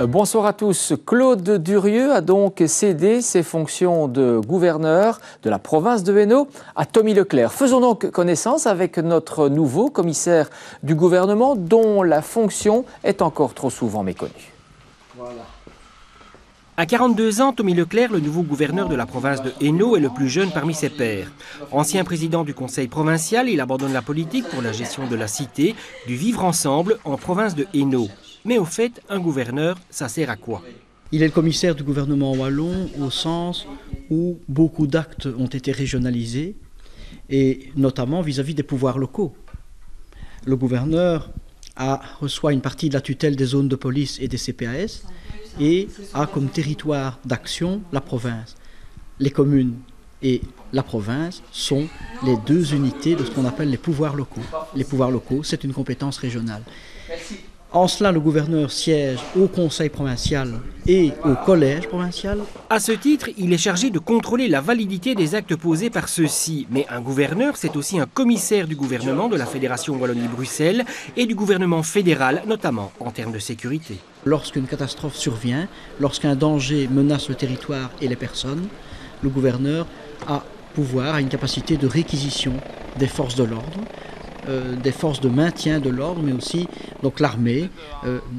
Bonsoir à tous. Claude Durieux a donc cédé ses fonctions de gouverneur de la province de Hainaut à Tommy Leclerc. Faisons donc connaissance avec notre nouveau commissaire du gouvernement dont la fonction est encore trop souvent méconnue. Voilà. À 42 ans, Tommy Leclerc, le nouveau gouverneur de la province de Hainaut, est le plus jeune parmi ses pairs. Ancien président du conseil provincial, il abandonne la politique pour la gestion de la cité, du vivre ensemble en province de Hainaut. Mais au fait, un gouverneur, ça sert à quoi? Il est le commissaire du gouvernement wallon au sens où beaucoup d'actes ont été régionalisés, et notamment vis-à-vis des pouvoirs locaux. Le gouverneur reçoit une partie de la tutelle des zones de police et des CPAS et a comme territoire d'action la province. Les communes et la province sont les deux unités de ce qu'on appelle les pouvoirs locaux. Les pouvoirs locaux, c'est une compétence régionale. En cela, le gouverneur siège au conseil provincial et au collège provincial. À ce titre, il est chargé de contrôler la validité des actes posés par ceux-ci. Mais un gouverneur, c'est aussi un commissaire du gouvernement de la Fédération Wallonie-Bruxelles et du gouvernement fédéral, notamment en termes de sécurité. Lorsqu'une catastrophe survient, lorsqu'un danger menace le territoire et les personnes, le gouverneur a une capacité de réquisition des forces de l'ordre, des forces de maintien de l'ordre, mais aussi donc l'armée,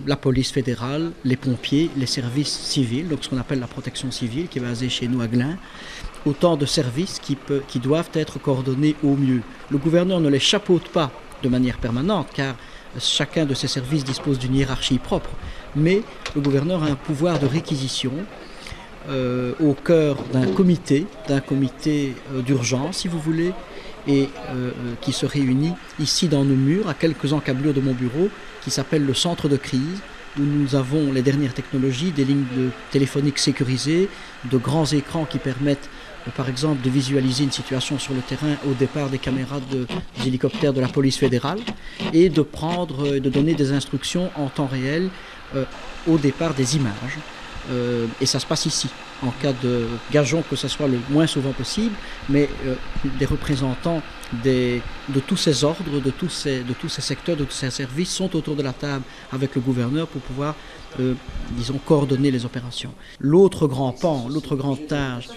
la police fédérale, les pompiers, les services civils, donc ce qu'on appelle la protection civile, qui est basée chez nous à Glun. Autant de services qui doivent être coordonnés au mieux. Le gouverneur ne les chapeaute pas de manière permanente, car chacun de ces services dispose d'une hiérarchie propre, mais le gouverneur a un pouvoir de réquisition au cœur d'un comité d'urgence, si vous voulez, et qui se réunit ici dans nos murs, à quelques encablures de mon bureau, qui s'appelle le centre de crise, où nous avons les dernières technologies, des lignes téléphoniques sécurisées, de grands écrans qui permettent, par exemple, de visualiser une situation sur le terrain au départ des caméras des hélicoptères de la police fédérale, et de donner des instructions en temps réel au départ des images. Et ça se passe ici, en cas de gageons que ce soit le moins souvent possible, mais des représentants de tous ces ordres, de tous ces secteurs, de tous ces services sont autour de la table avec le gouverneur pour pouvoir, coordonner les opérations. L'autre grand pan, l'autre grande tâche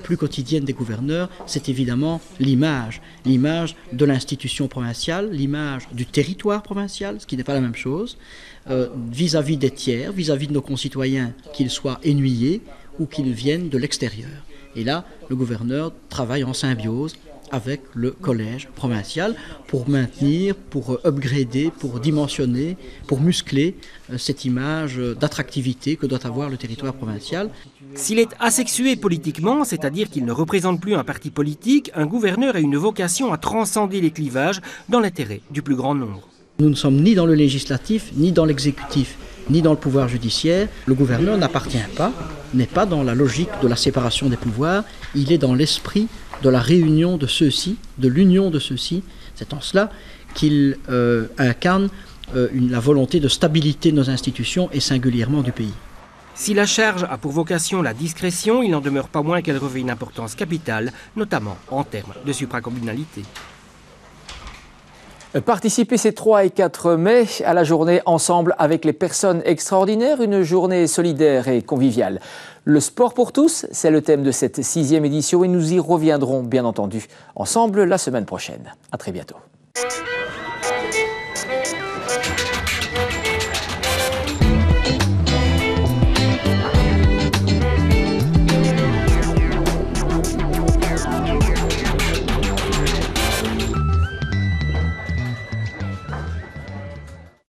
plus quotidienne des gouverneurs, c'est évidemment l'image de l'institution provinciale, l'image du territoire provincial, ce qui n'est pas la même chose, vis-à-vis des tiers, vis-à-vis de nos concitoyens, qu'ils soient ennuyés ou qu'ils viennent de l'extérieur. Et là, le gouverneur travaille en symbiose avec le collège provincial pour maintenir, pour upgrader, pour dimensionner, pour muscler cette image d'attractivité que doit avoir le territoire provincial. S'il est asexué politiquement, c'est-à-dire qu'il ne représente plus un parti politique, un gouverneur a une vocation à transcender les clivages dans l'intérêt du plus grand nombre. Nous ne sommes ni dans le législatif, ni dans l'exécutif, ni dans le pouvoir judiciaire. Le gouverneur n'est pas dans la logique de la séparation des pouvoirs, il est dans l'esprit de la réunion de ceux-ci, de l'union de ceux-ci. C'est en cela qu'il incarne la volonté de stabilité de nos institutions et singulièrement du pays. Si la charge a pour vocation la discrétion, il n'en demeure pas moins qu'elle revêt une importance capitale, notamment en termes de supracommunalité. Participez ces 3 et 4 mai à la journée Ensemble avec les personnes extraordinaires, une journée solidaire et conviviale. Le sport pour tous, c'est le thème de cette 6e édition et nous y reviendrons bien entendu ensemble la semaine prochaine. À très bientôt.